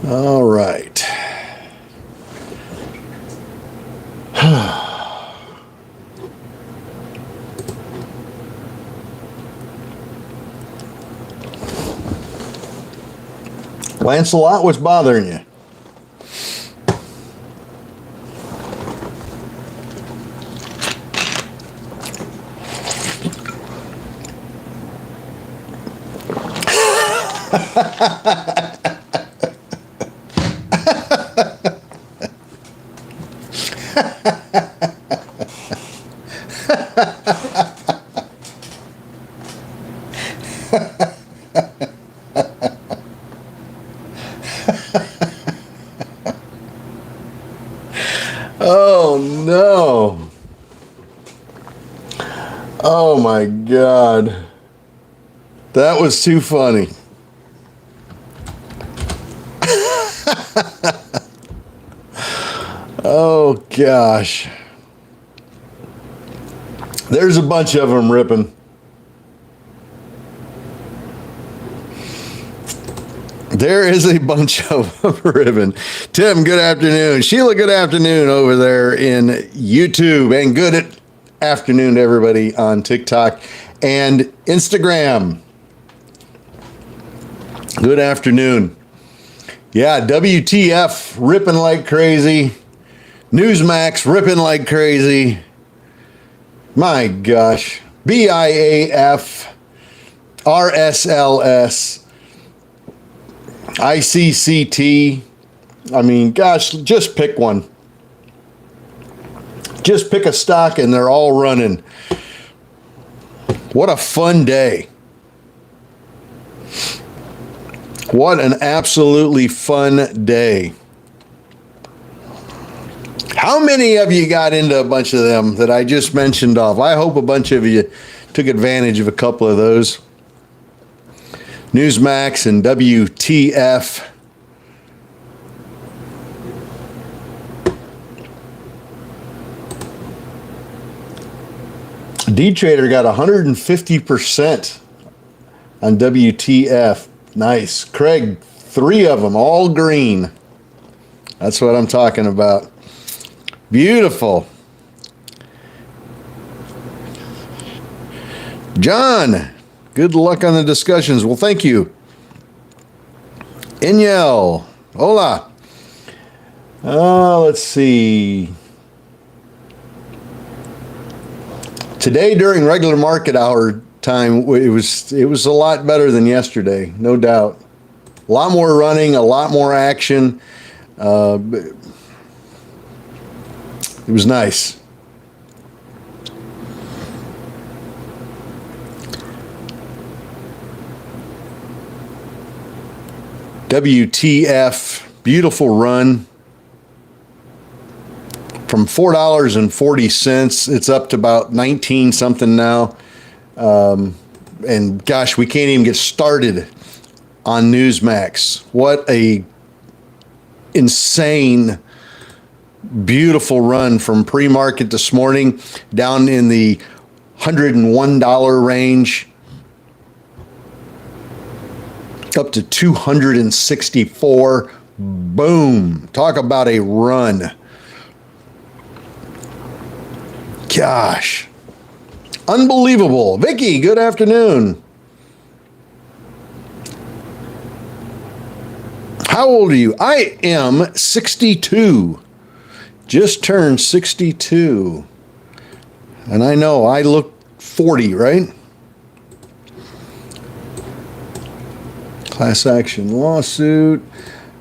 All right. Lancelot, what's bothering you? Oh no. Oh my God. That was too funny. Oh gosh. There's a bunch of them ripping. There is a bunch of them ripping. Tim, good afternoon. Sheila, good afternoon over there in YouTube. And good afternoon to everybody on TikTok and Instagram. Good afternoon. Yeah, WTF ripping like crazy. Newsmax ripping like crazy. My gosh. BIAF, RSLS, ICCT. I mean, gosh, just pick one. Just pick a stock and they're all running. What a fun day. What an absolutely fun day. How many of you got into a bunch of them that I just mentioned off? I hope a bunch of you took advantage of a couple of those. Newsmax and WTF. D-Trader got 150% on WTF. Nice. Craig, 3 of them, all green. That's what I'm talking about. Beautiful. John, good luck on the discussions. Well, thank you. Inyel, hola. Let's see. Today during regular market hour time, it was a lot better than yesterday, no doubt. A lot more running, a lot more action. It was nice. WTF, beautiful run. From $4.40, it's up to about 19 something now. And gosh, we can't even get started on Newsmax. What a insane, beautiful run from pre-market this morning down in the $101 range up to 264. Boom. Talk about a run. Gosh. Unbelievable. Vicky, good afternoon. How old are you? I am 62. Just turned 62. And I know I look 40, right? Class action lawsuit.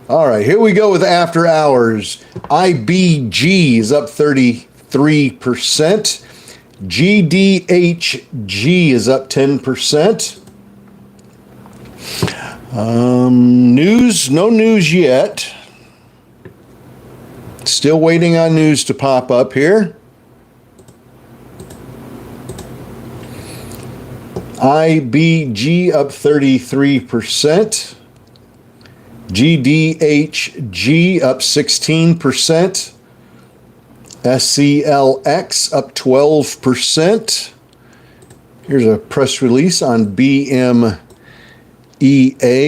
All right, here we go with after hours. IBG is up 33%. GDHG is up 10%. News, no news yet. Still waiting on news to pop up here. IBG up 33%. GDHG up 16%. SCLX up 12%. Here's a press release on BMEA,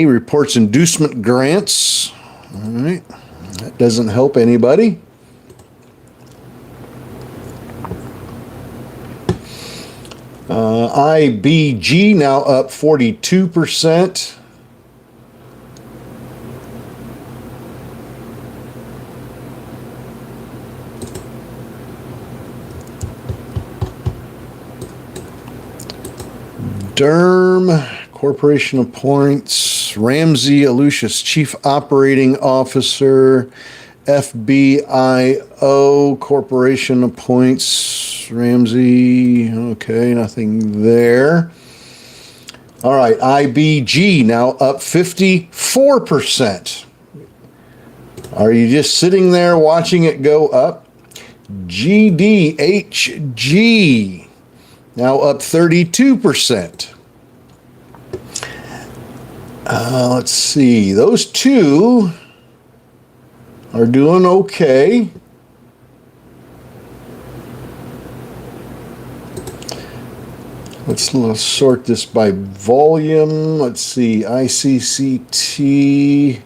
reports inducement grants All right. That doesn't help anybody. IBG now up 42%. Derm Corporation appoints Ramsey Alucius Chief Operating Officer. FBIO Corporation appoints Ramsey. Okay, nothing there. All right, IBG now up 54%. Are you just sitting there watching it go up? GDHG now up 32%. Let's see. Those two are doing okay. Let's sort this by volume. Let's see. ICCT.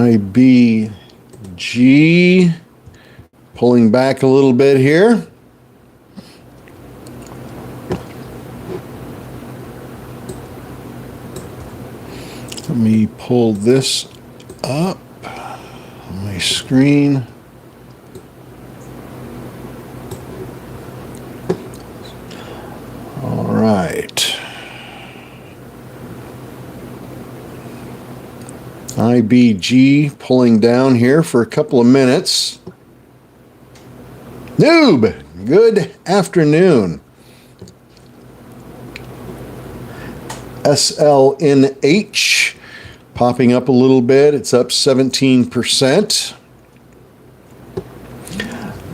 IBG pulling back a little bit here. Let me pull this up on my screen. All right. IBG pulling down here for a couple of minutes. Noob, good afternoon. SLNH popping up a little bit. It's up 17%.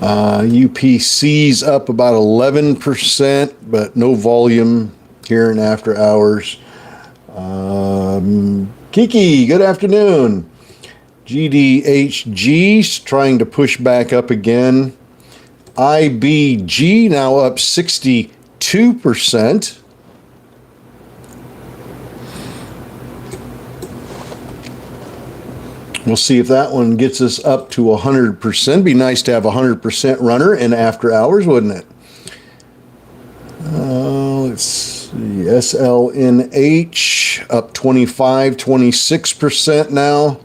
UPC's up about 11%, but no volume here in after hours. Kiki, good afternoon. GDHG's trying to push back up again. IBG now up 62%. We'll see if that one gets us up to 100%. Be nice to have a 100% runner in after hours, wouldn't it? Let's see. SLNH up 26% now.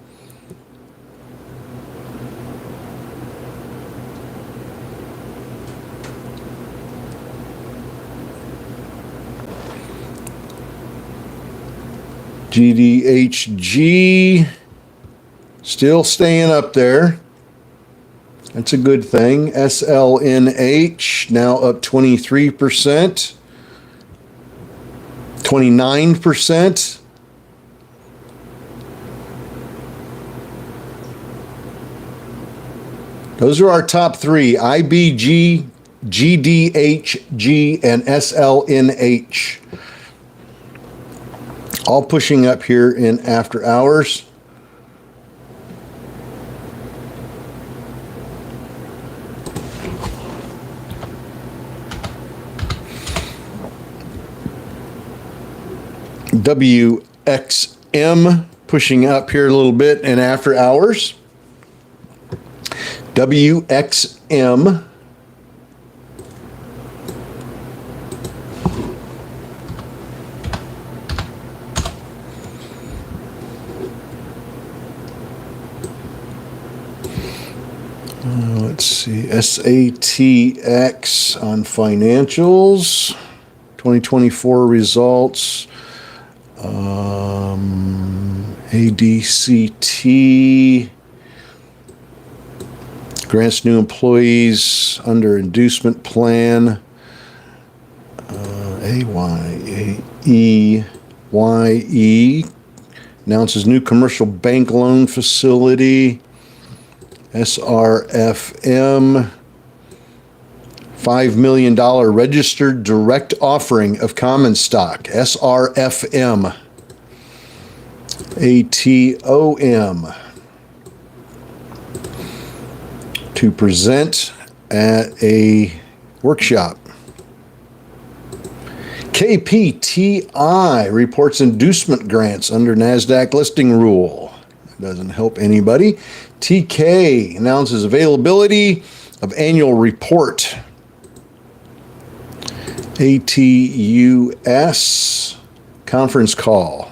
GDHG still staying up there. That's a good thing. SLNH now up 23%. 29%. Those are our top three: IBG, GDHG, and SLNH. All pushing up here in after hours. WXM pushing up here a little bit in after hours. WXM. Let's see, SATX on financials, 2024 results. ADCT, grants new employees under inducement plan. AYE announces new commercial bank loan facility. SRFM, $5 million registered direct offering of common stock, SRFM, ATOM, to present at a workshop. KPTI reports inducement grants under NASDAQ listing rule. Doesn't help anybody. TK announces availability of annual report. ATUS conference call.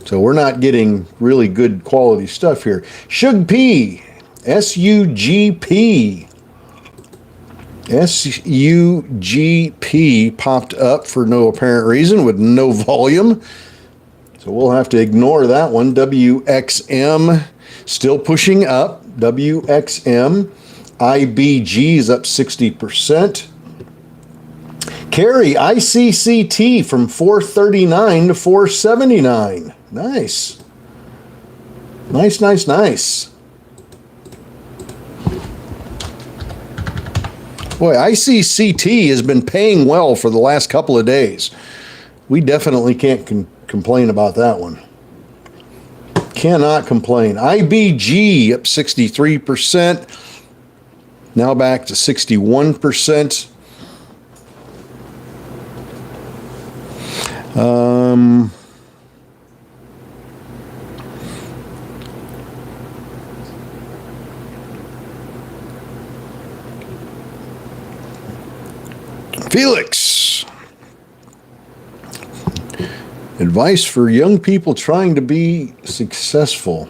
So we're not getting really good quality stuff here. SUGP, SUGP. SUGP popped up for no apparent reason with no volume. So we'll have to ignore that one. WXM still pushing up. WXM. IBG is up 60%. Carry ICCT from 439 to 479. Nice. Nice, nice, nice. Boy, ICCT has been paying well for the last couple of days. We definitely can't complain about that one. Cannot complain. IBG up 63%. Now back to 61%. Felix. Advice for young people trying to be successful.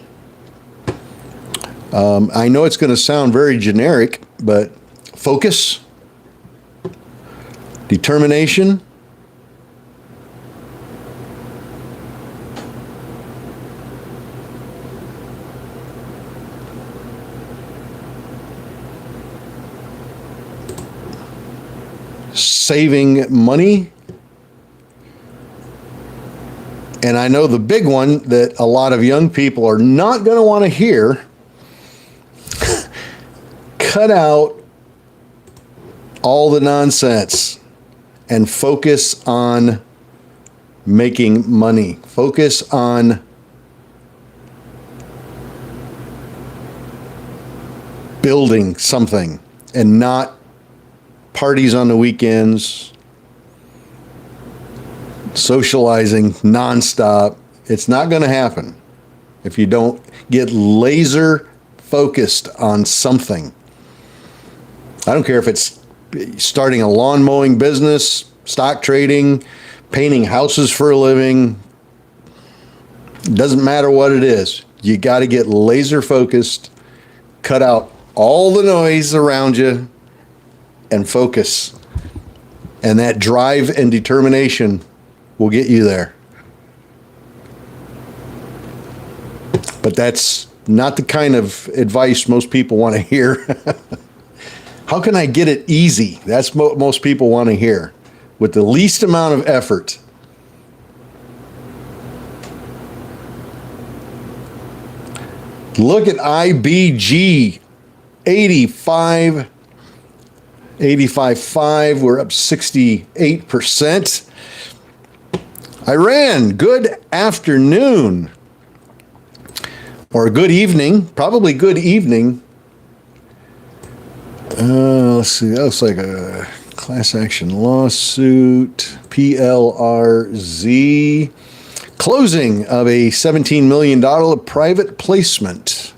I know it's going to sound very generic, but focus, determination, saving money. And I know the big one that a lot of young people are not going to want to hear. Cut out all the nonsense and focus on making money. Focus on building something and not parties on the weekends, socializing nonstop. It's not going to happen if you don't get laser focused on something. I don't care if it's starting a lawn mowing business, stock trading, painting houses for a living. It doesn't matter what it is. You got to get laser focused, cut out all the noise around you, and focus. And that drive and determination will get you there. But that's not the kind of advice most people want to hear. How can I get it easy? That's what most people want to hear. With the least amount of effort. Look at IBG, 85.5. We're up 68%. Iran, good afternoon. Or good evening, probably good evening. Let's see, that looks like a class action lawsuit. PLRZ. Closing of a $17 million private placement.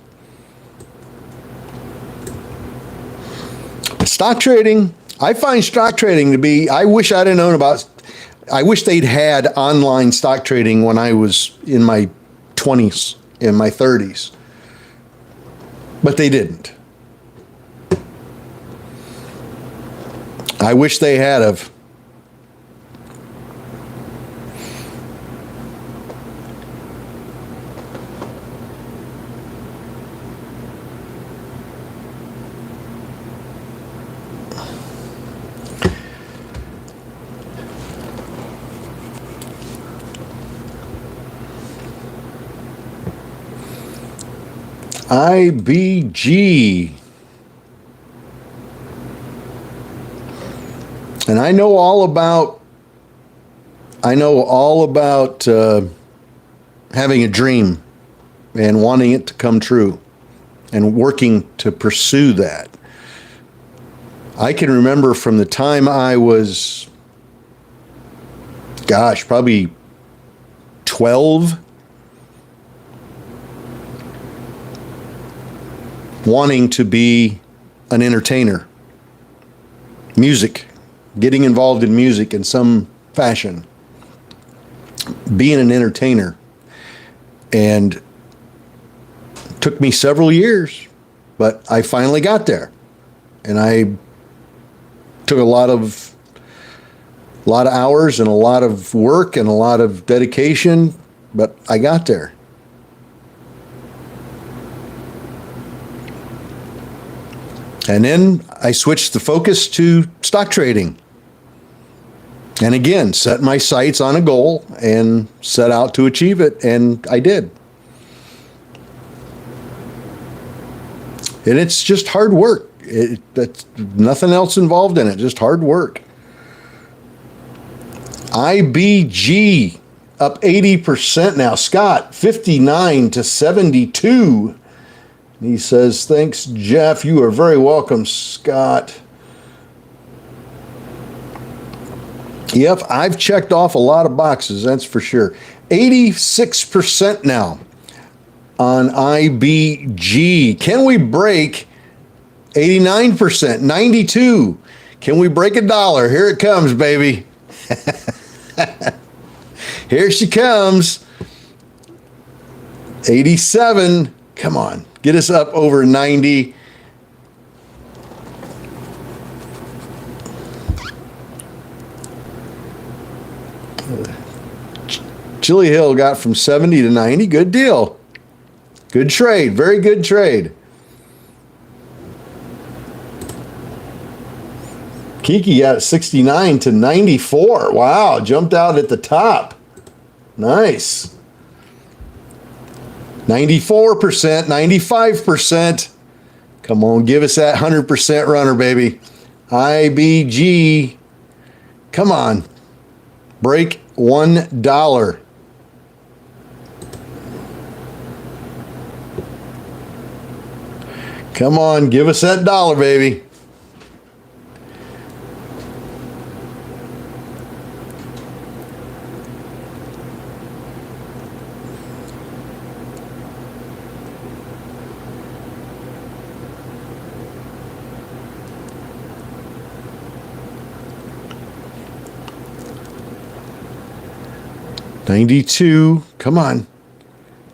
Stock trading. I find stock trading to be, I wish they'd had online stock trading when I was in my 20s, in my 30s. But they didn't. I wish they had of. IBG. And I know all about having a dream and wanting it to come true and working to pursue that. I can remember from the time I was, probably 12, wanting to be an entertainer. Music, getting involved in music in some fashion, being an entertainer. And it took me several years, but I finally got there. And I took a lot of hours and a lot of work and a lot of dedication, but I got there. And then I switched the focus to stock trading. And again, set my sights on a goal and set out to achieve it, and I did. And it's just hard work. That's nothing else involved in it, just hard work. IBG up 80% now. Scott, 59 to 72. He says, thanks, Jeff. You are very welcome, Scott. Yep, I've checked off a lot of boxes, that's for sure. 86% now on IBG. Can we break 89%? 92. Can we break $1? Here it comes, baby. Here she comes. 87. Come on, get us up over 90. Chili Hill got from 70 to 90. Good deal. Good trade. Very good trade. Kiki got 69 to 94. Wow, jumped out at the top. Nice. 94%, 95%. Come on, give us that 100% runner, baby. IBG. Come on. Break $1. Come on, give us that $1, baby. $92, come on.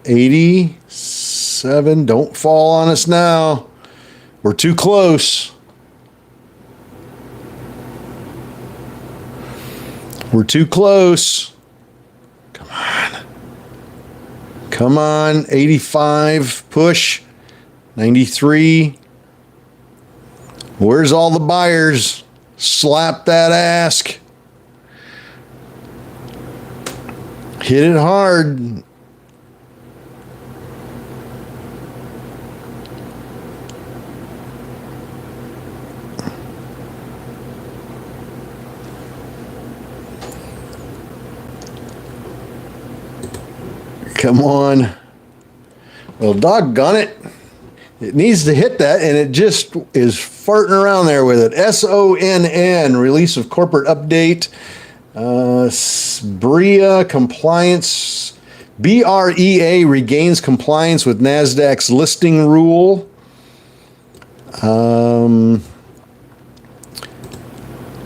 $87, don't fall on us now. We're too close. We're too close. Come on. Come on, 85, push. 93. Where's all the buyers? Slap that ask. Hit it hard. Come on. Well, doggone it. It needs to hit that, and it just is farting around there with it. SONN, release of corporate update. BREA compliance. BREA regains compliance with NASDAQ's listing rule.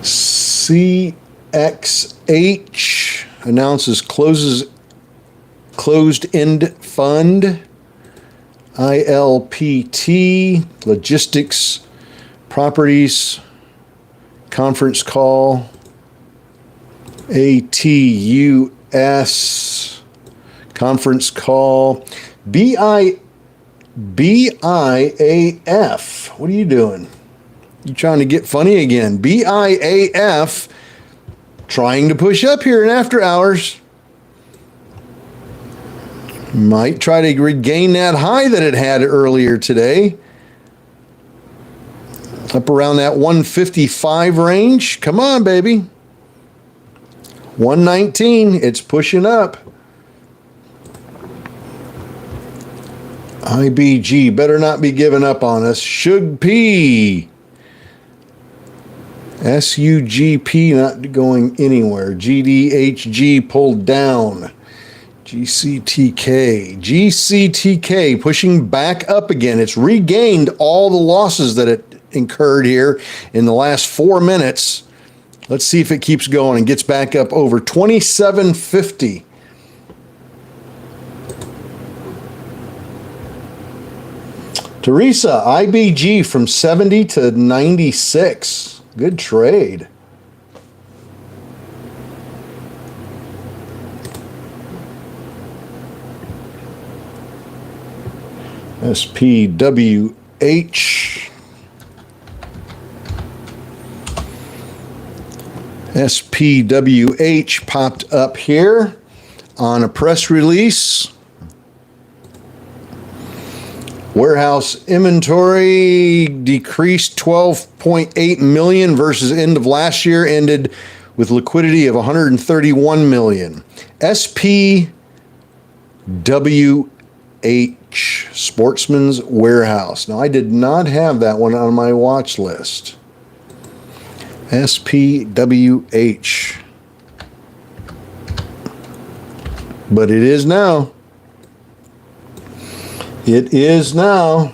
CXH announces closed-end fund. ILPT, logistics, properties, conference call. ATUS, conference call. BIAF, what are you doing? You trying to get funny again? BIAF, trying to push up here in after hours. Might try to regain that high that it had earlier today. Up around that 155 range. Come on, baby. 119. It's pushing up. IBG better not be giving up on us. Shug P. SUGP not going anywhere. GDHG pulled down. GCTK. GCTK pushing back up again. It's regained all the losses that it incurred here in the last 4 minutes. Let's see if it keeps going and gets back up over 2750. Teresa, IBG from 70 to 96. Good trade. SPWH. SPWH popped up here on a press release. Warehouse inventory decreased 12.8 million versus end of last year, ended with liquidity of 131 million. SPWH, Sportsman's Warehouse. Now, I did not have that one on my watch list. SPWH. But it is now. It is now.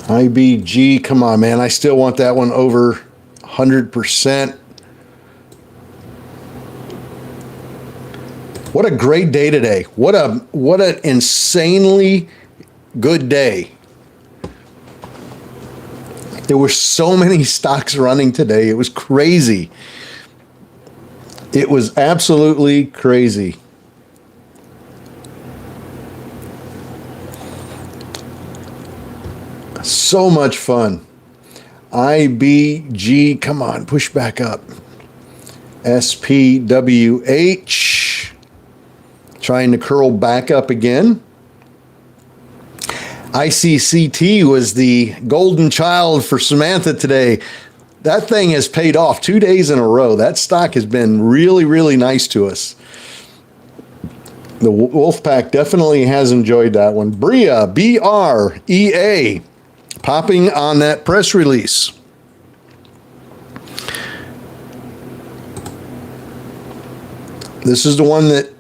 IBG, come on, man. I still want that one over 100%. What a great day today. What an insanely good day. There were so many stocks running today. It was crazy. It was absolutely crazy. So much fun. IBG, come on, push back up. SPWH, trying to curl back up again. ICCT was the golden child for Samantha today. That thing has paid off 2 days in a row. That stock has been really, really nice to us. The Wolfpack definitely has enjoyed that one. Brea, BREA, popping on that press release. This is the one that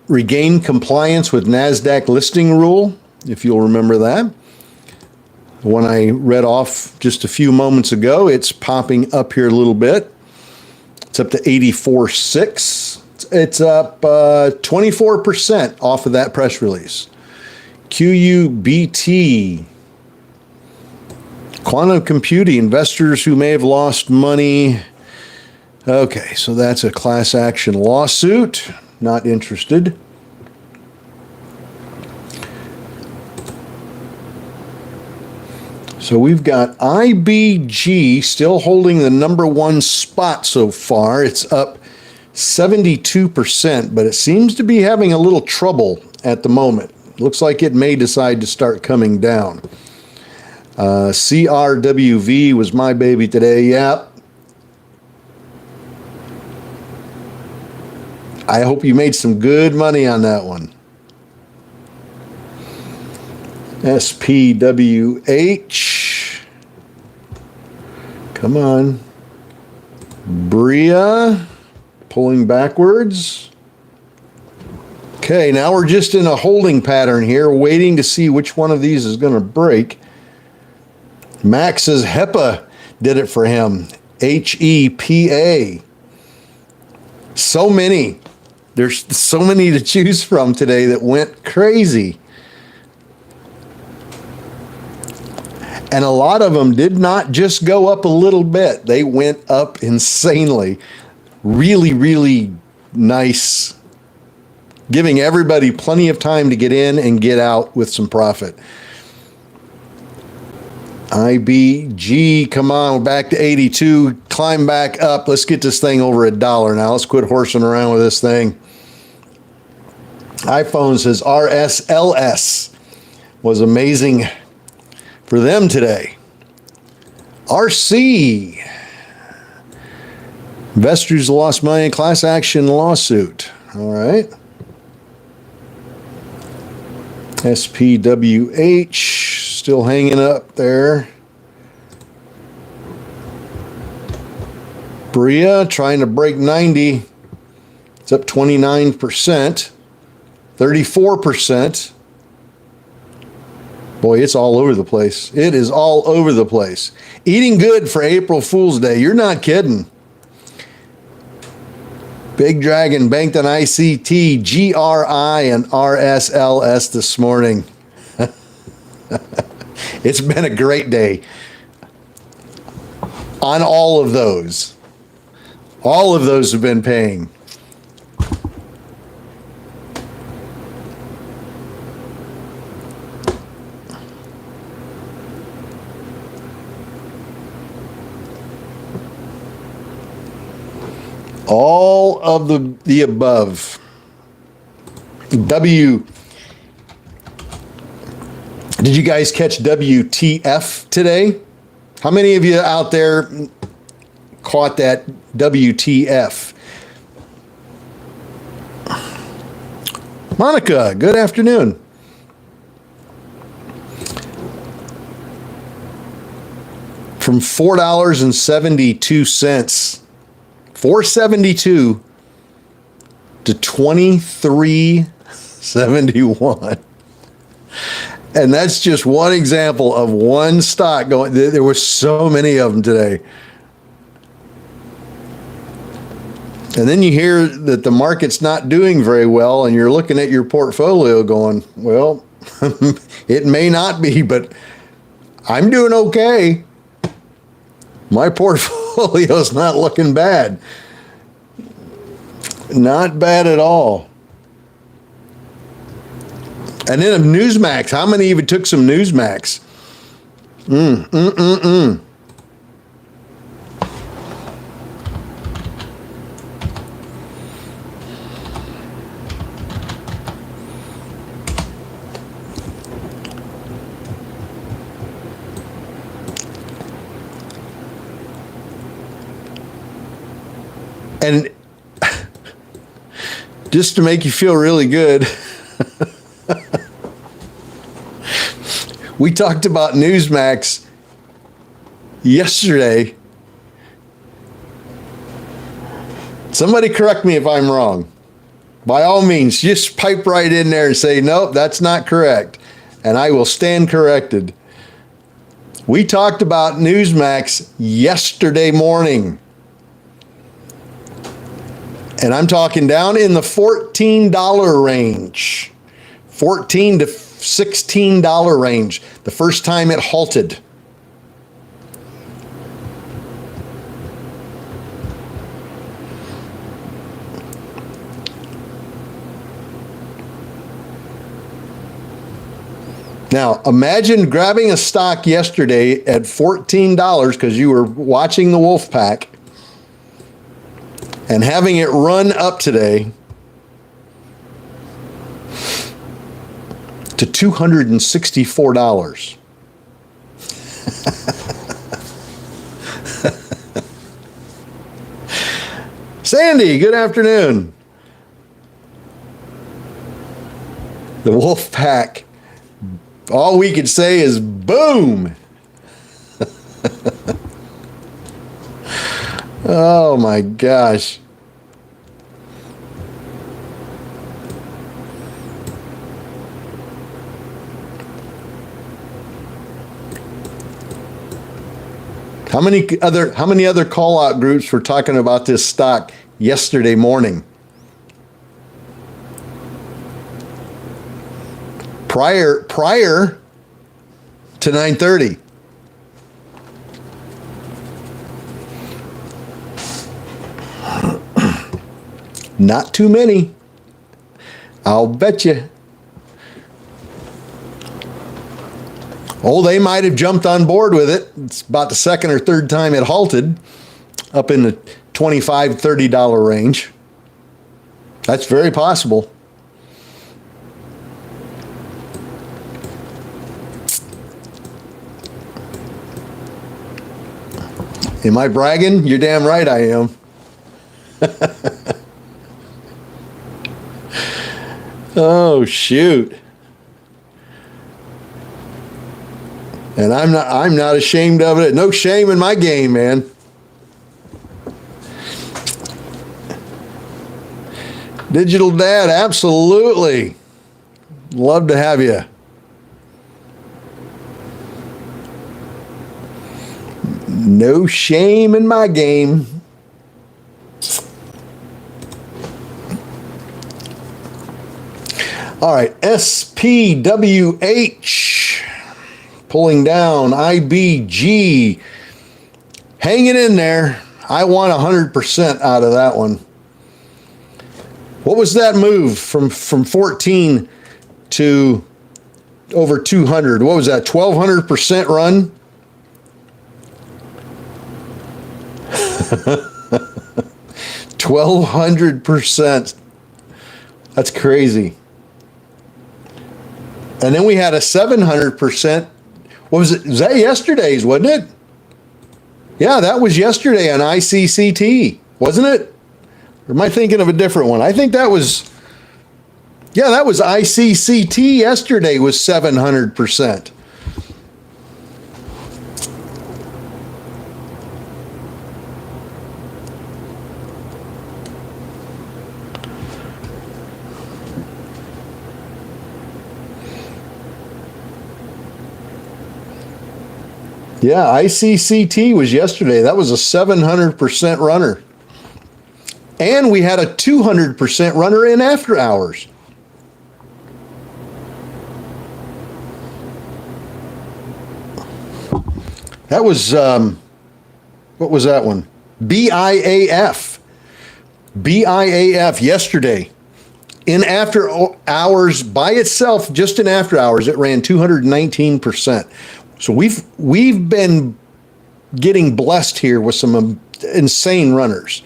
regained compliance with NASDAQ listing rule, if you'll remember that. The one I read off just a few moments ago, it's popping up here a little bit. It's up to 84.6. It's up 24% off of that press release. QUBT. Quantum computing, investors who may have lost money. Okay, so that's a class action lawsuit. Not interested. So we've got IBG still holding the number one spot so far. It's up 72%, but it seems to be having a little trouble at the moment. Looks like it may decide to start coming down. CRWV was my baby today. Yep. I hope you made some good money on that one. SPWH. Come on. Brea. Pulling backwards. Okay, now we're just in a holding pattern here, waiting to see which one of these is going to break. Max says HEPA did it for him. HEPA. So many. There's so many to choose from today that went crazy. And a lot of them did not just go up a little bit. They went up insanely. Really, really nice. Giving everybody plenty of time to get in and get out with some profit. IBG, come on, we're back to 82. Climb back up. Let's get this thing over $1 now. Let's quit horsing around with this thing. iPhone says RSLS was amazing for them today. RC. Investors lost money in class action lawsuit. All right. SPWH still hanging up there. Bria trying to break 90. It's up 29%, 34%. Boy, it's all over the place. It is all over the place. Eating good for April Fool's Day. You're not kidding. Big Dragon banked on ICT, GRI, and RSLS this morning. It's been a great day on all of those. All of those have been paying. All of the above. Did you guys catch WTF today? How many of you out there caught that WTF? Monica, good afternoon. From $4.72. 472 to 23.71. And that's just one example of one stock going. There were so many of them today. And then you hear that the market's not doing very well, and you're looking at your portfolio going, well, it may not be, but I'm doing okay. My portfolio's not looking bad. Not bad at all. And then Newsmax. How many of you took some Newsmax? And just to make you feel really good, we talked about Newsmax yesterday. Somebody correct me if I'm wrong. By all means, just pipe right in there and say, nope, that's not correct. And I will stand corrected. We talked about Newsmax yesterday morning. And I'm talking down in the $14 range, $14 to $16 range, the first time it halted. Now, imagine grabbing a stock yesterday at $14 because you were watching the wolf pack, and having it run up today to $264. Sandy, good afternoon. The wolf pack, all we could say is boom. Oh my gosh. How many other call out groups were talking about this stock yesterday morning? Prior to 9:30. Not too many. I'll bet you. Oh, they might have jumped on board with it. It's about the second or third time it halted up in the $25, $30 range. That's very possible. Am I bragging? You're damn right I am. Oh, shoot. And I'm not ashamed of it. No shame in my game, man. Digital Dad, absolutely. Love to have you. No shame in my game. All right, SPWH pulling down, IBG hanging in there. I want 100% out of that one. What was that move from 14 to over 200? What was that, 1,200% run? 1,200%. That's crazy. And then we had a 700%. What was it? Was that yesterday's, wasn't it? Yeah, that was yesterday on ICCT, wasn't it? Or am I thinking of a different one? I think that was, yeah, that was ICCT yesterday was 700%. Yeah, ICCT was yesterday. That was a 700% runner. And we had a 200% runner in after hours. That was, what was that one? BIAF. BIAF yesterday. In after hours by itself, just in after hours, it ran 219%. So we've been getting blessed here with some insane runners.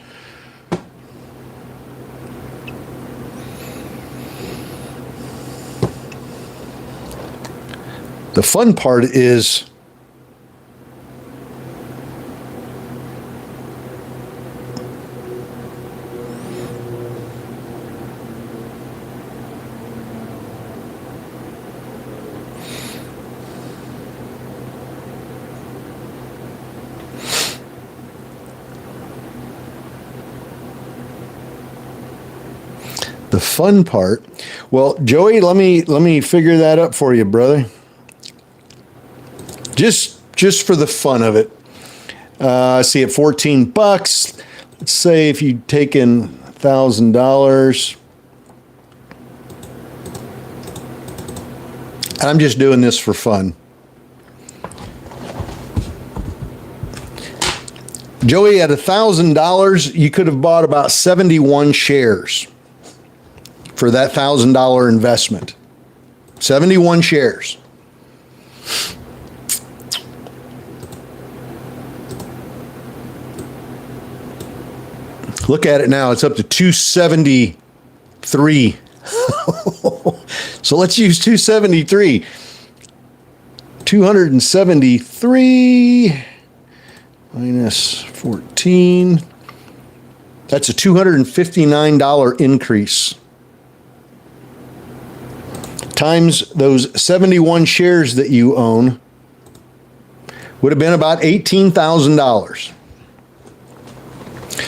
The fun part is the fun part. Well, Joey, let me figure that up for you, brother. Just for the fun of it. See, at $14, let's say if you'd taken $1,000, and I'm just doing this for fun. Joey, at $1,000, you could have bought about 71 shares for that $1,000 investment. 71 shares. Look at it now. It's up to 273. So let's use 273. 273 minus 14. That's a $259 increase. Times those 71 shares that you own would have been about $18,000.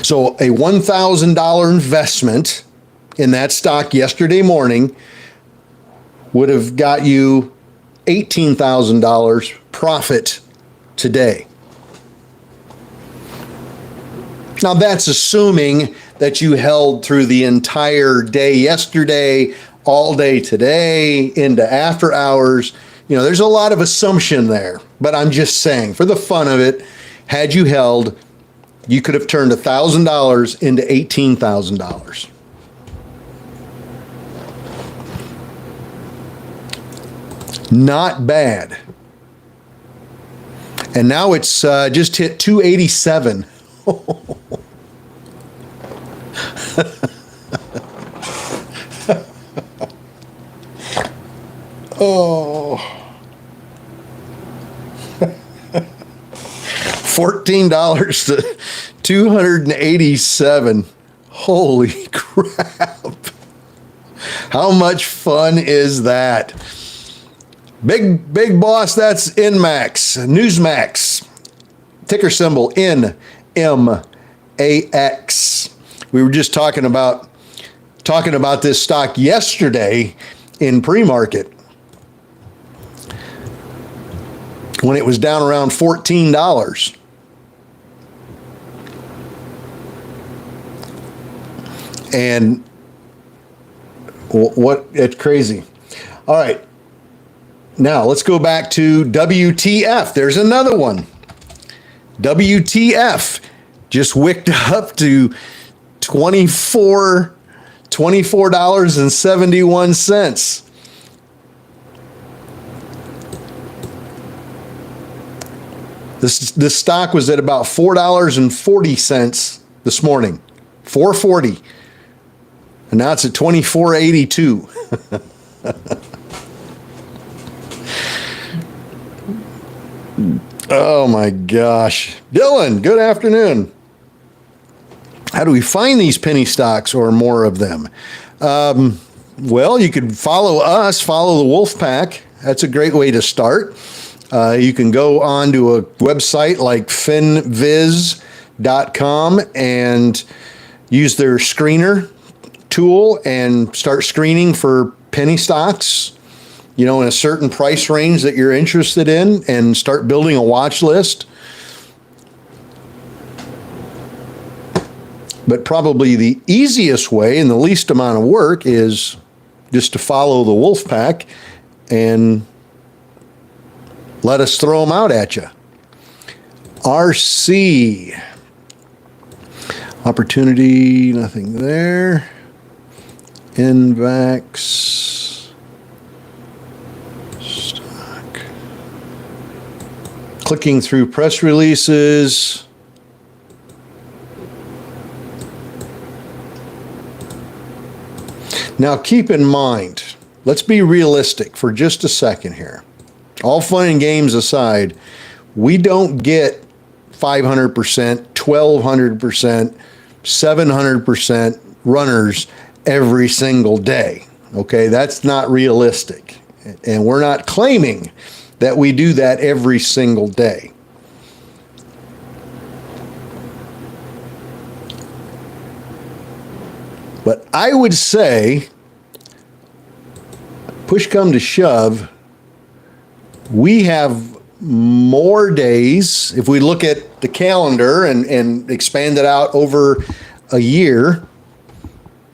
So a $1,000 investment in that stock yesterday morning would have got you $18,000 profit today. Now that's assuming that you held through the entire day yesterday, all day today, into after hours. You know, there's a lot of assumption there, but I'm just saying, for the fun of it, had you held, you could have turned $1,000 into $18,000. Not bad. And now it's just hit 287. Oh. $14 to 287. Holy crap. How much fun is that? Big boss, that's NMAX, Newsmax. Ticker symbol NMAX. We were just talking about this stock yesterday in pre-market when it was down around $14. And what, it's crazy. All right. Now let's go back to WTF. There's another one. WTF just wicked up to $24.71. This stock was at about $4.40 this morning. $4.40. And now it's at $24.82. Oh my gosh. Dylan, good afternoon. How do we find these penny stocks or more of them? Well, you could follow us, follow the Wolf Pack. That's a great way to start. You can go on to a website like finviz.com and use their screener tool and start screening for penny stocks, in a certain price range that you're interested in, and start building a watch list. But probably the easiest way and the least amount of work is just to follow the Wolf Pack and let us throw them out at you. RC. Opportunity, nothing there. NVAX. Stock. Clicking through press releases. Now keep in mind, let's be realistic for just a second here. All fun and games aside, we don't get 500%, 1200%, 700% runners every single day. Okay, that's not realistic. And we're not claiming that we do that every single day. But I would say, push come to shove, we have more days, if we look at the calendar and expand it out over a year,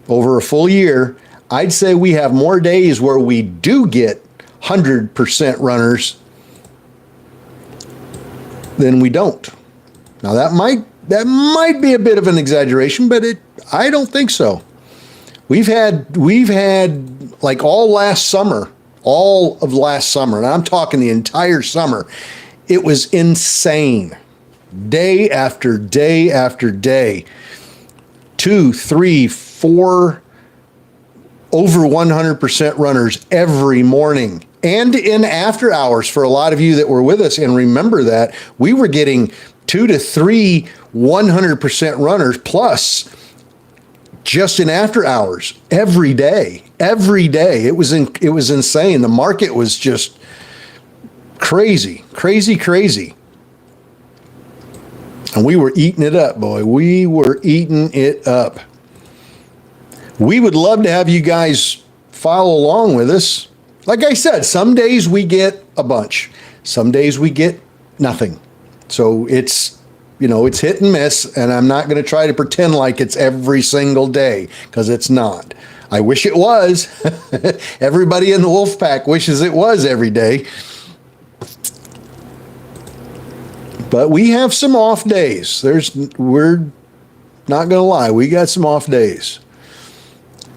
over a full year, I'd say we have more days where we do get 100% runners than we don't. Now that might be a bit of an exaggeration, but I don't think so. We've had like all of last summer, and I'm talking the entire summer, it was insane. Day after day after day. 2, 3, 4 over 100% runners every morning. And in after hours, for a lot of you that were with us and remember that, we were getting 2 to 3 100% runners plus just in after hours every day. It was insane. The market was just crazy. And we were eating it up, boy. We were eating it up. We would love to have you guys follow along with us. Like I said, some days we get a bunch. Some days we get nothing. So it's hit and miss, and I'm not going to try to pretend like it's every single day, because it's not. I wish it was. Everybody in the Wolf Pack wishes it was every day. But we have some off days. We're not going to lie. We got some off days.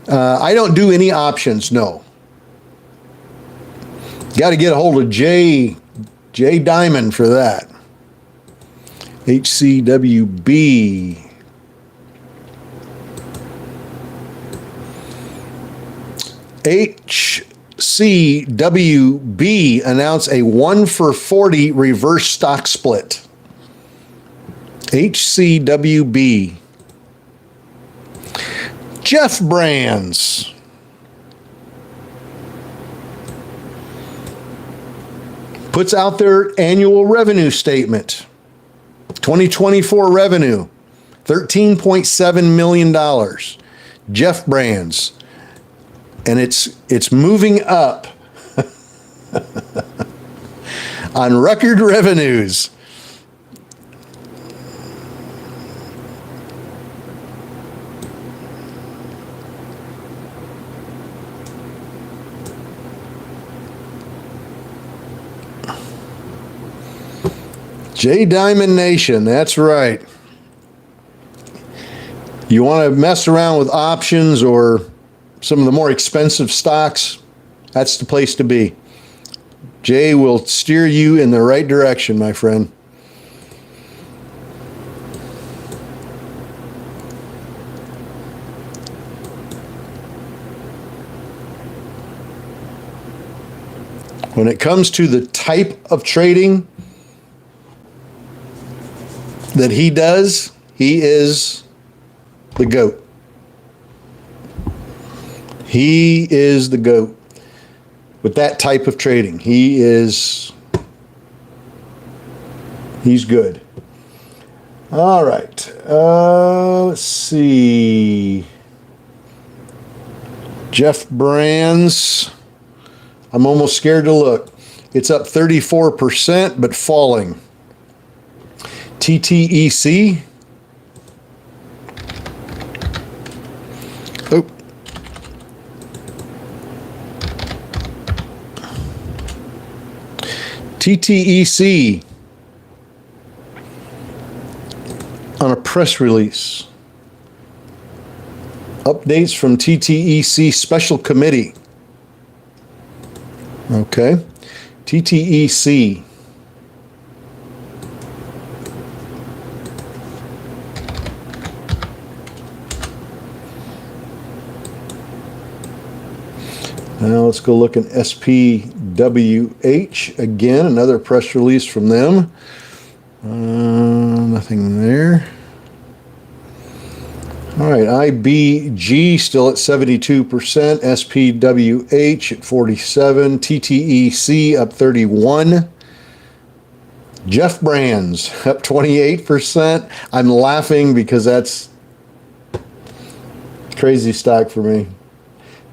I don't do any options, no. Got to get a hold of Jay Diamond for that. HCWB. HCWB announced a 1-for-40 reverse stock split. HCWB. Jeff Brands. Puts out their annual revenue statement. 2024 revenue, $13.7 million. Jeff Brands. And it's moving up on record revenues. J Diamond Nation, that's right. You want to mess around with options or some of the more expensive stocks, that's the place to be. Jay will steer you in the right direction, my friend. When it comes to the type of trading that he does, he is the GOAT. He is the GOAT with that type of trading. He's good. All right. Let's see. Jeff Brands. I'm almost scared to look. It's up 34%, but falling. TTEC. Oh. TTEC on a press release. Updates from TTEC Special Committee. Okay. TTEC. Now let's go look at SPWH again, another press release from them. Nothing there. All right, IBG still at 72%, SPWH at 47%, TTEC up 31%. Jeff Brands up 28%. I'm laughing because that's crazy stock for me.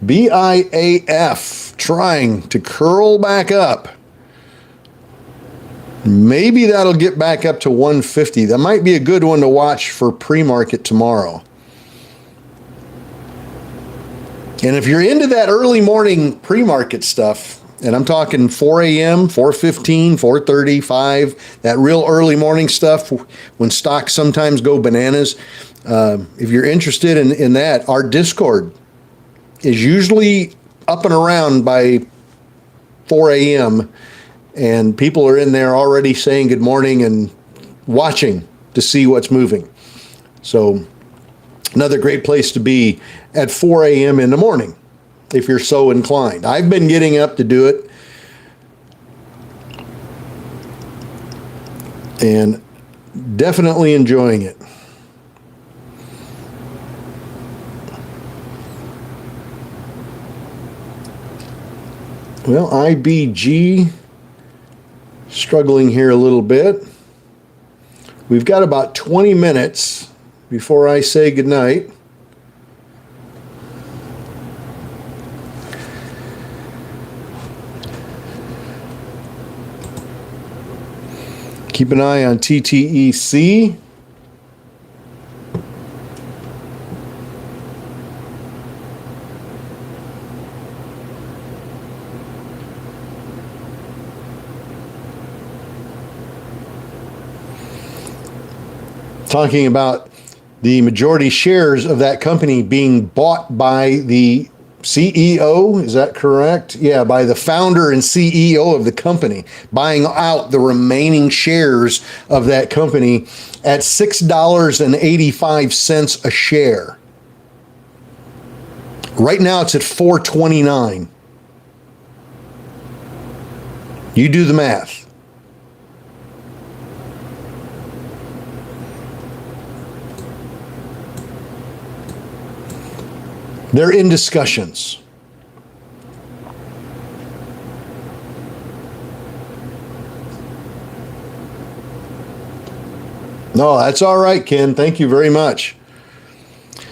BIAF trying to curl back up. Maybe that'll get back up to 150. That might be a good one to watch for pre-market tomorrow. And if you're into that early morning pre-market stuff, and I'm talking 4 a.m., 4:15, 4:30, 5, that real early morning stuff when stocks sometimes go bananas, if you're interested in that, our Discord is usually up and around by 4 a.m. and people are in there already saying good morning and watching to see what's moving. So another great place to be at 4 a.m. in the morning if you're so inclined. I've been getting up to do it and definitely enjoying it. Well, IBG struggling here a little bit. We've got about 20 minutes before I say goodnight. Keep an eye on TTEC. Talking about the majority shares of that company being bought by the CEO, is that correct? Yeah, by the founder and CEO of the company, buying out the remaining shares of that company at $6.85 a share. Right now it's at $4.29. You do the math. They're in discussions. No, that's all right, Ken. Thank you very much.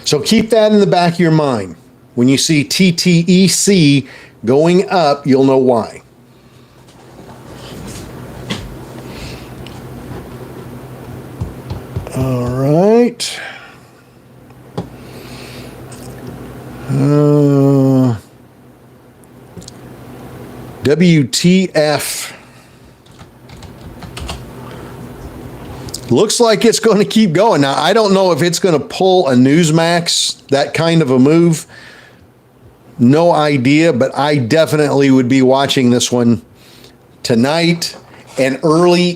So keep that in the back of your mind. When you see TTEC going up, you'll know why. All right. WTF. Looks like it's going to keep going. Now, I don't know if it's going to pull a Newsmax, that kind of a move. No idea, but I definitely would be watching this one tonight and early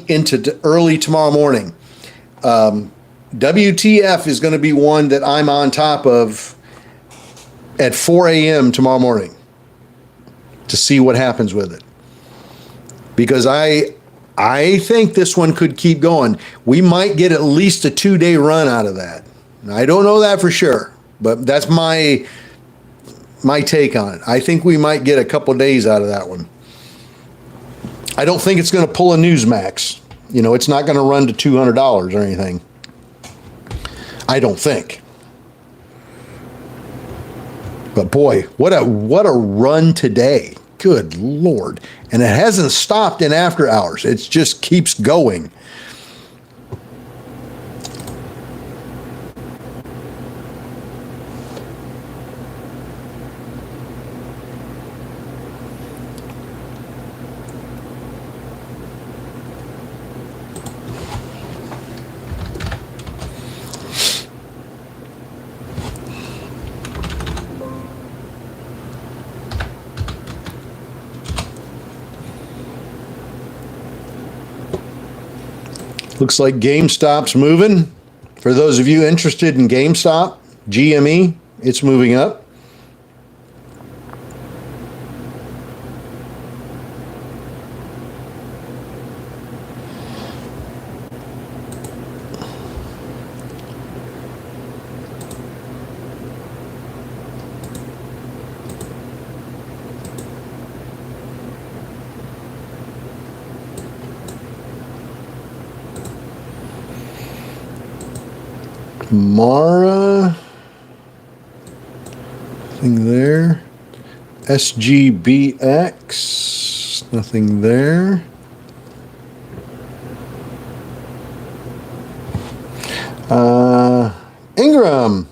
tomorrow morning. WTF is going to be one that I'm on top of at 4 a.m. tomorrow morning to see what happens with it. Because I think this one could keep going. We might get at least a 2-day run out of that. I don't know that for sure, but that's my take on it. I think we might get a couple days out of that one. I don't think it's going to pull a Newsmax. You know, it's not going to run to $200 or anything. I don't think. But boy, what a run today. Good Lord. And it hasn't stopped in after hours. It just keeps going. Looks like GameStop's moving. For those of you interested in GameStop, GME, it's moving up. Mara, nothing there. SGBX, nothing there. Ingram,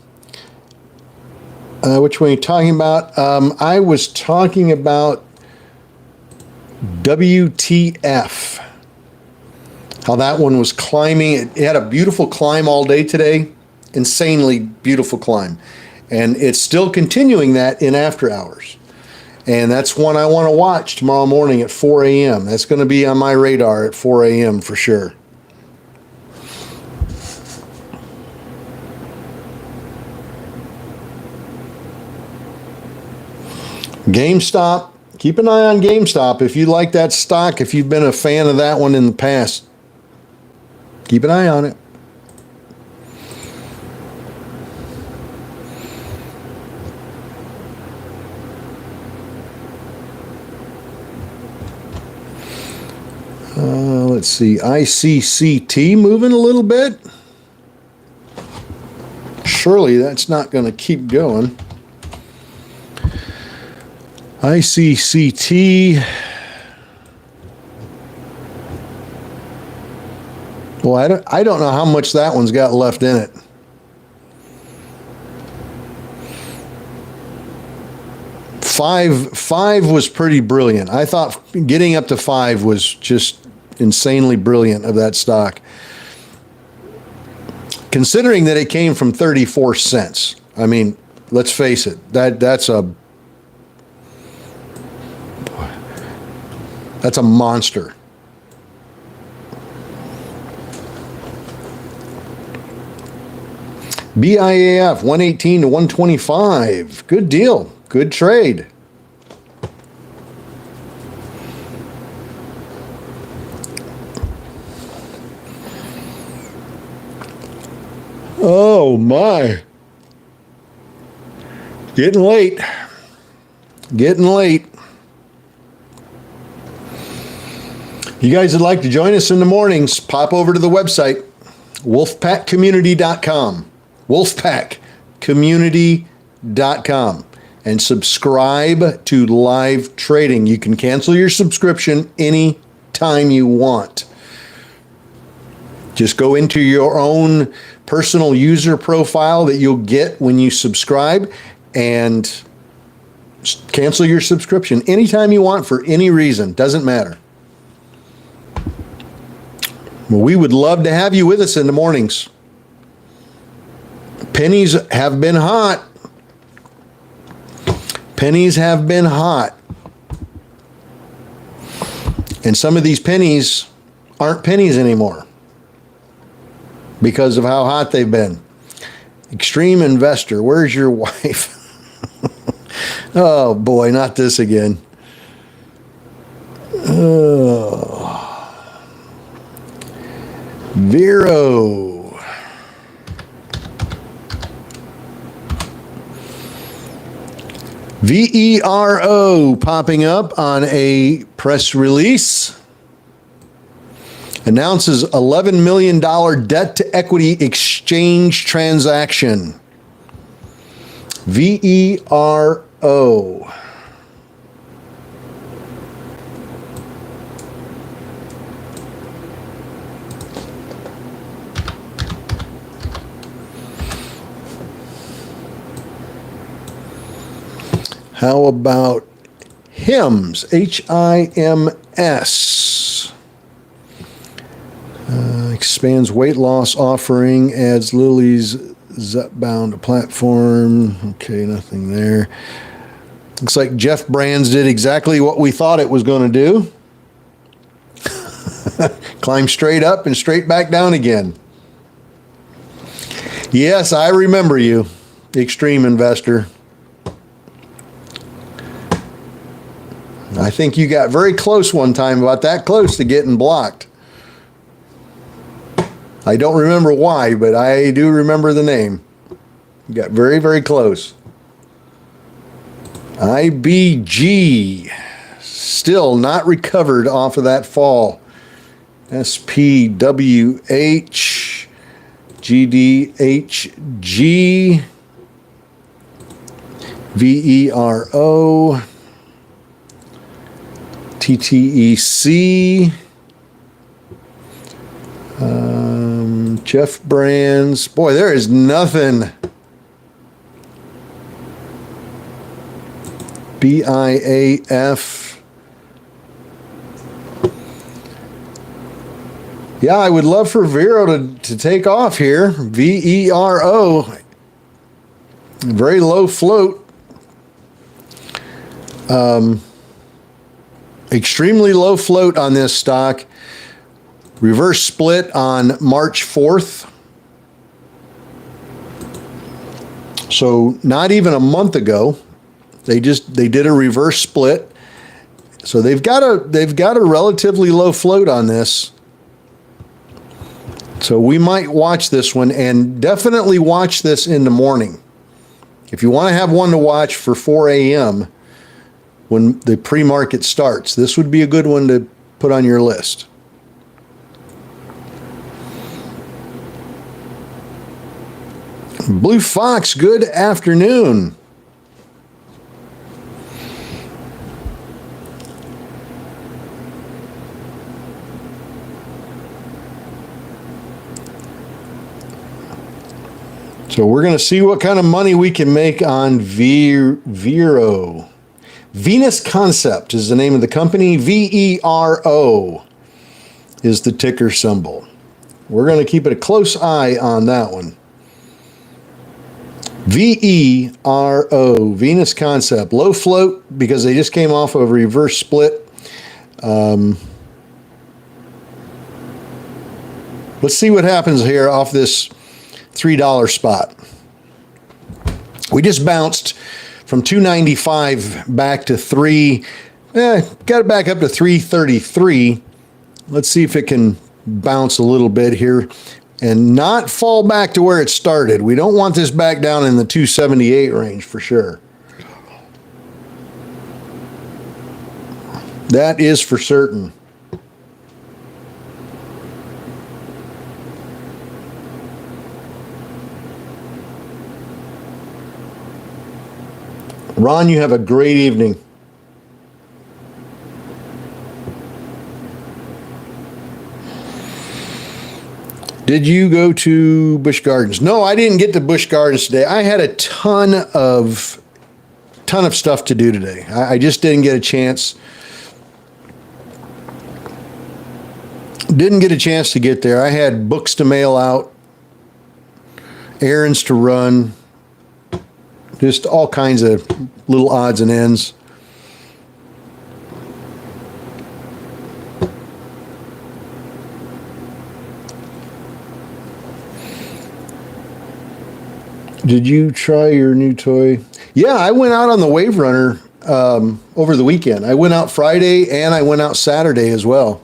which one are you talking about? I was talking about WTF. How that one was climbing. It had a beautiful climb all day today. Insanely beautiful climb. And it's still continuing that in after hours. And that's one I want to watch tomorrow morning at 4 a.m. That's going to be on my radar at 4 a.m. for sure. GameStop. Keep an eye on GameStop if you like that stock, if you've been a fan of that one in the past. Keep an eye on it. Let's see, ICCT moving a little bit. Surely that's not going to keep going. ICCT. Well, I don't know how much that one's got left in it. Five was pretty brilliant. I thought getting up to 5 was just insanely brilliant of that stock. Considering that it came from 34 cents. I mean, let's face it, that's a monster. BIAF 118 to 125. Good deal. Good trade. Oh my. Getting late. Getting late. You guys would like to join us in the mornings, pop over to the website, wolfpackcommunity.com. wolfpackcommunity.com. And subscribe to live trading. You can cancel your subscription any time you want. Just go into your own personal user profile that you'll get when you subscribe and cancel your subscription anytime you want for any reason. Doesn't matter. Well, we would love to have you with us in the mornings. Pennies have been hot. Pennies have been hot. And some of these pennies aren't pennies anymore because of how hot they've been. Extreme investor, where's your wife? Oh boy, not this again. Oh. Vero. VERO popping up on a press release. Announces $11 million debt to equity exchange transaction. VERO. How about HIMS? HIMS. Expands weight loss offering, adds Lilly's Zepbound platform. Okay, nothing there. Looks like Jeff Brands did exactly what we thought it was going to do. Climb straight up and straight back down again. Yes, I remember you, extreme investor. I think you got very close one time, about that close to getting blocked. I don't remember why, but I do remember the name. You got very, very close. IBG, still not recovered off of that fall. SPWH, GDHG, VERO, TTEC, Jeff Brands. Boy, there is nothing. BIAF. Yeah, I would love for Vero to take off here. VERO. Very low float. Extremely low float on this stock. Reverse split on March 4th. So not even a month ago, they did a reverse split. So they've got a relatively low float on this. So we might watch this one, and definitely watch this in the morning. If you want to have one to watch for 4 a.m. when the pre-market starts, this would be a good one to put on your list. Blue Fox, good afternoon. So we're going to see what kind of money we can make on Vero. Venus Concept is the name of the company. VERO is the ticker symbol. We're going to keep a close eye on that one. VERO, Venus Concept. Low float because they just came off of a reverse split. Let's see what happens here off this $3 spot. We just bounced from 295 back to got it back up to 333. Let's see if it can bounce a little bit here. and not fall back to where it started. We don't want this back down in the 278 range for sure. That is for certain. Ron, you have a great evening. Did you go to Busch Gardens? No, I didn't get to Busch Gardens today. I had a ton of stuff to do today. I just didn't get a chance. Didn't get a chance to get there. I had books to mail out, errands to run, just all kinds of little odds and ends. Did you try your new toy? Yeah, I went out on the Wave Runner over the weekend. I went out Friday and I went out Saturday as well.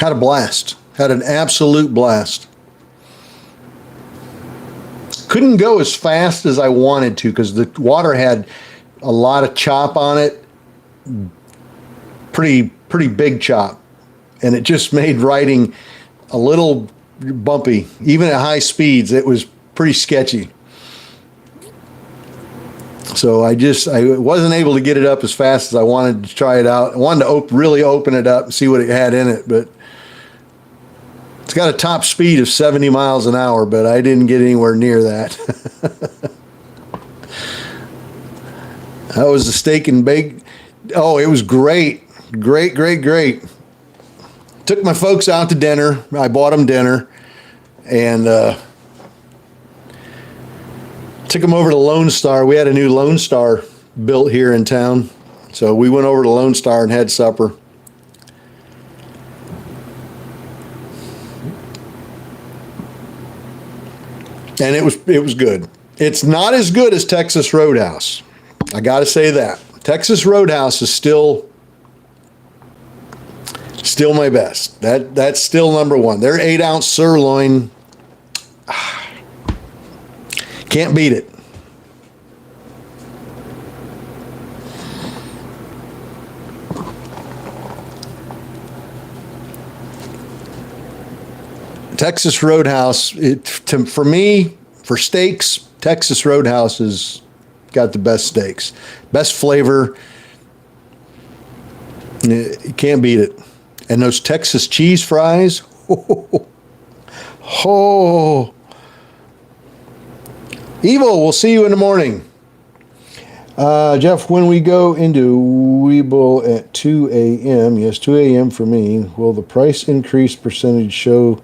Had a blast. Had an absolute blast. Couldn't go as fast as I wanted to because the water had a lot of chop on it. Pretty big chop. And it just made riding a little bumpy. Even at high speeds, it was pretty sketchy. So I wasn't able to get it up as fast as I wanted to try it out. I wanted to really open it up and see what it had in it, but it's got a top speed of 70 miles an hour, but I didn't get anywhere near that. That was the steak and bake. Oh, it was great. Great. Took my folks out to dinner. I bought them dinner and took them over to Lone Star. We had a new Lone Star built here in town. So we went over to Lone Star and had supper. And it was good. It's not as good as Texas Roadhouse. I got to say that. Texas Roadhouse is still my best. That's still number one. Their 8-ounce sirloin, can't beat it. Texas Roadhouse, for me, for steaks, Texas Roadhouse has got the best steaks, best flavor. You can't beat it. And those Texas cheese fries, oh. Evo, we'll see you in the morning. Jeff, when we go into Webull at 2 a.m., yes, 2 a.m. for me, will the price increase percentage show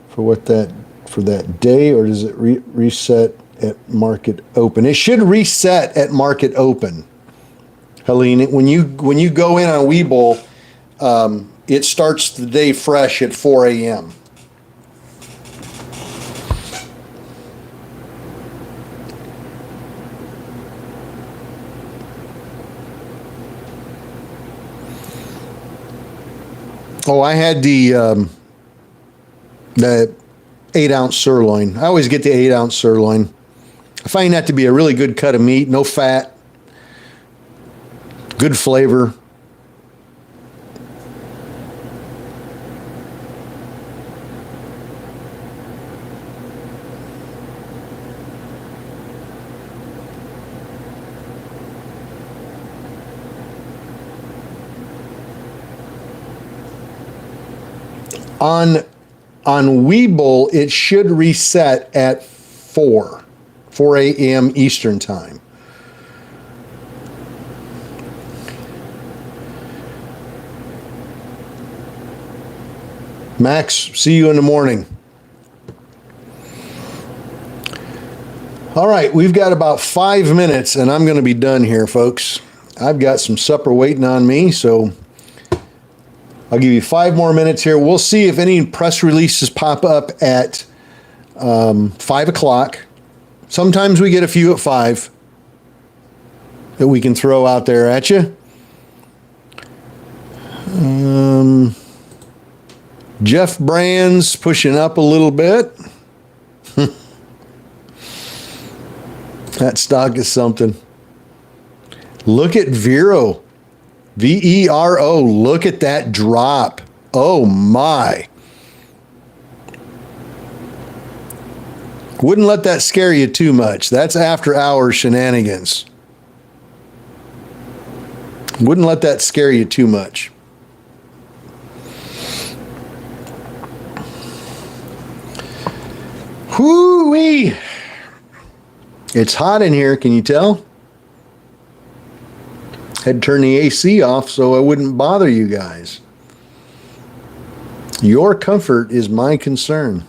for that day, or does it reset at market open? It should reset at market open. Helene, when you go in on Webull, it starts the day fresh at 4 a.m. Oh, I had the 8-ounce sirloin. I always get the 8-ounce sirloin. I find that to be a really good cut of meat, no fat, good flavor. On Webull, it should reset at 4 a.m. Eastern time. Max, see you in the morning. All right, we've got about 5 minutes, and I'm going to be done here, folks. I've got some supper waiting on me, so I'll give you 5 more minutes here. We'll see if any press releases pop up at 5 o'clock. Sometimes we get a few at 5 that we can throw out there at you. Jeff Brands pushing up a little bit. That stock is something. Look at Vero. Vero. Look at that drop. Oh my. Wouldn't let that scare you too much. That's after hours shenanigans. Wouldn't let that scare you too much. Whoo-wee. It's hot in here, can you tell? Had to turn the AC off so I wouldn't bother you guys. Your comfort is my concern.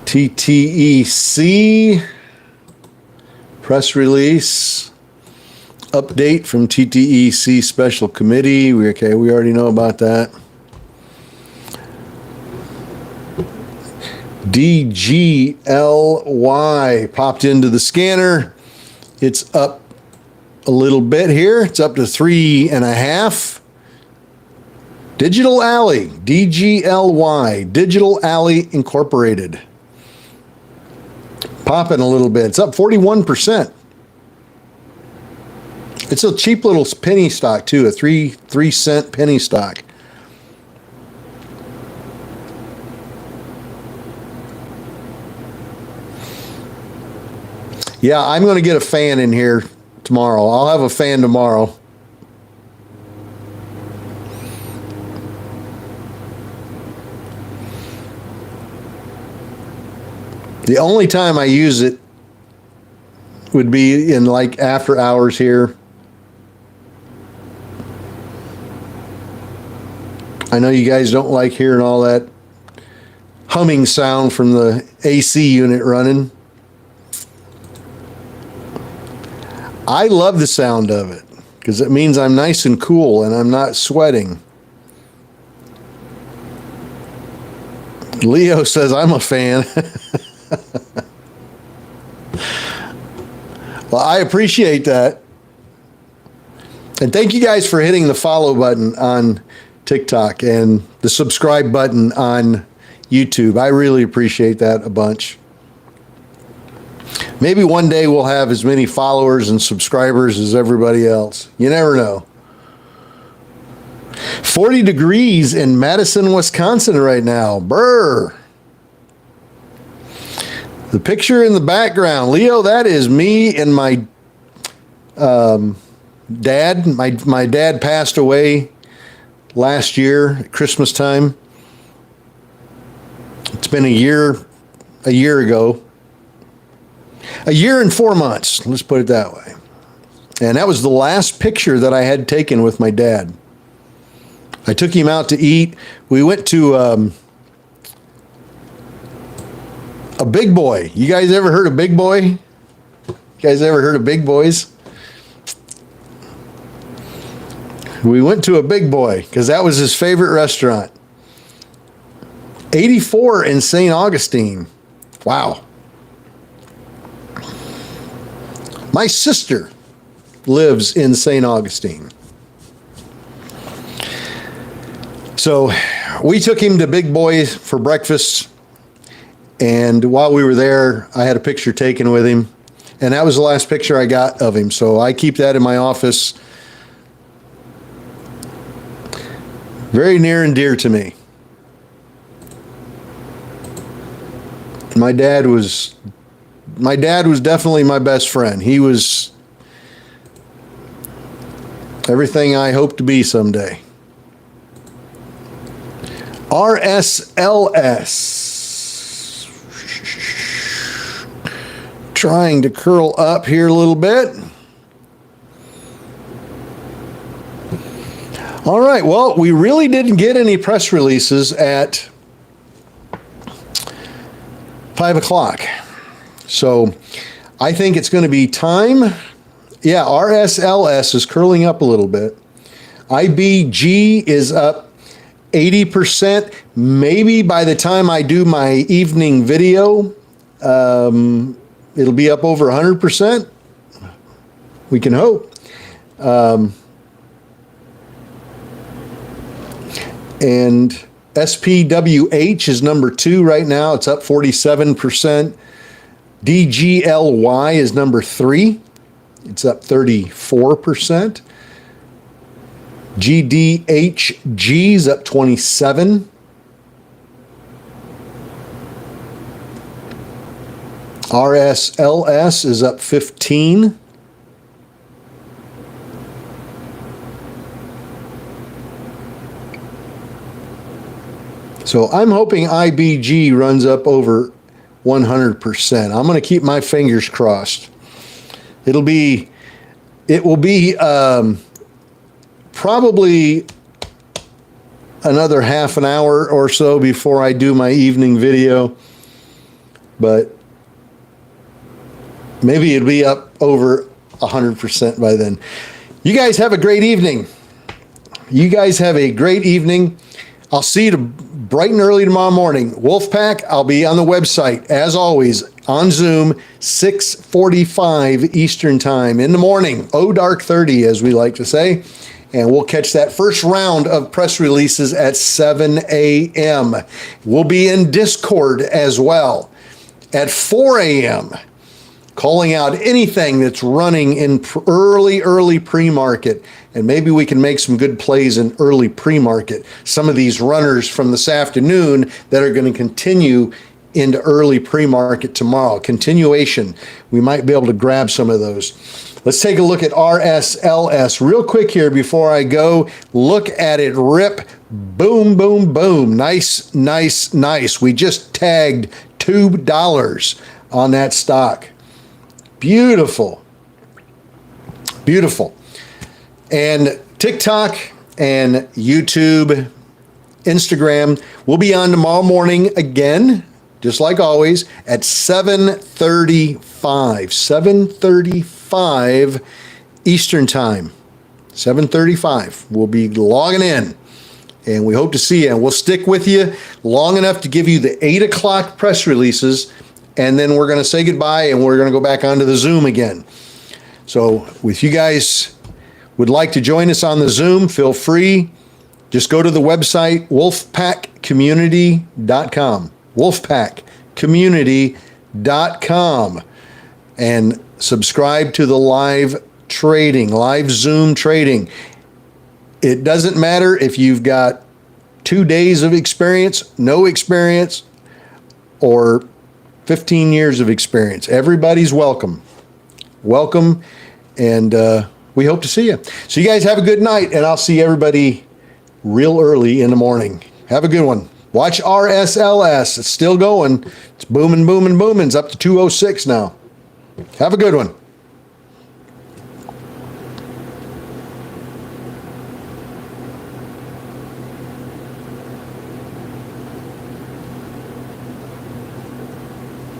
TTEC press release update from TTEC special committee. We already know about that. DGLY popped into the scanner. It's up a little bit here. It's up to 3.5. Digital Alley, DGLY, Digital Alley Incorporated. Popping a little bit. It's up 41%. It's a cheap little penny stock too, a 3-cent penny stock. Yeah, I'm going to get a fan in here tomorrow. I'll have a fan tomorrow. The only time I use it would be in like after hours here. I know you guys don't like hearing all that humming sound from the AC unit running. I love the sound of it because it means I'm nice and cool and I'm not sweating. Leo says I'm a fan. Well, I appreciate that. And thank you guys for hitting the follow button on TikTok and the subscribe button on YouTube. I really appreciate that a bunch. Maybe one day we'll have as many followers and subscribers as everybody else. You never know. 40 degrees in Madison, Wisconsin right now. Brr. The picture in the background, Leo, that is me and my dad. My dad passed away last year at Christmas time. It's been a year ago. A year and 4 months, let's put it that way. And that was the last picture that I had taken with my dad. I took him out to eat. We went to a Big Boy. You guys ever heard of Big Boy? You guys ever heard of Big Boys? We went to a Big Boy because that was his favorite restaurant. 84 in St. Augustine. Wow. My sister lives in St. Augustine. So we took him to Big Boy for breakfast. And while we were there, I had a picture taken with him. And that was the last picture I got of him. So I keep that in my office. Very near and dear to me. My dad was definitely my best friend. He was everything I hope to be someday. RSLS. Trying to curl up here a little bit. All right, well, we really didn't get any press releases at 5 o'clock. So I think it's going to be time. Yeah, RSLS is curling up a little bit. IBG is up 80%. Maybe by the time I do my evening video, it'll be up over 100%. We can hope. And SPWH is number 2 right now. It's up 47%. DGLY is number 3. It's up 34%. GDHG is up 27. RSLS is up 15. So I'm hoping IBG runs up over 100%. I'm going to keep my fingers crossed. It will be probably another half an hour or so before I do my evening video, but maybe it'll be up over 100% by then. You guys have a great evening. I'll see you bright and early tomorrow morning. Wolfpack, I'll be on the website, as always, on Zoom, 6:45 Eastern Time in the morning, dark 30, as we like to say. And we'll catch that first round of press releases at 7 a.m. We'll be in Discord as well at 4 a.m., calling out anything that's running in early pre-market. And maybe we can make some good plays in early pre-market. Some of these runners from this afternoon that are going to continue into early pre-market tomorrow. Continuation. We might be able to grab some of those. Let's take a look at RSLS real quick here before I go. Look at it rip. Boom, boom, boom. Nice, nice, nice. We just tagged $2 on that stock. Beautiful. Beautiful. And TikTok and YouTube, Instagram, we'll be on tomorrow morning again, just like always, at 7:35 Eastern Time. 7:35. We'll be logging in, and we hope to see you. And we'll stick with you long enough to give you the 8 o'clock press releases, and then we're going to say goodbye, and we're going to go back onto the Zoom again. So if you guys would like to join us on the Zoom, feel free. Just go to the website, wolfpackcommunity.com. wolfpackcommunity.com. And subscribe to the live Zoom trading. It doesn't matter if you've got 2 days of experience, no experience, or 15 years of experience. Everybody's welcome. Welcome, and we hope to see you. So you guys have a good night, and I'll see everybody real early in the morning. Have a good one. Watch RSLS. It's still going. It's booming, booming, booming. It's up to 206 now. Have a good one.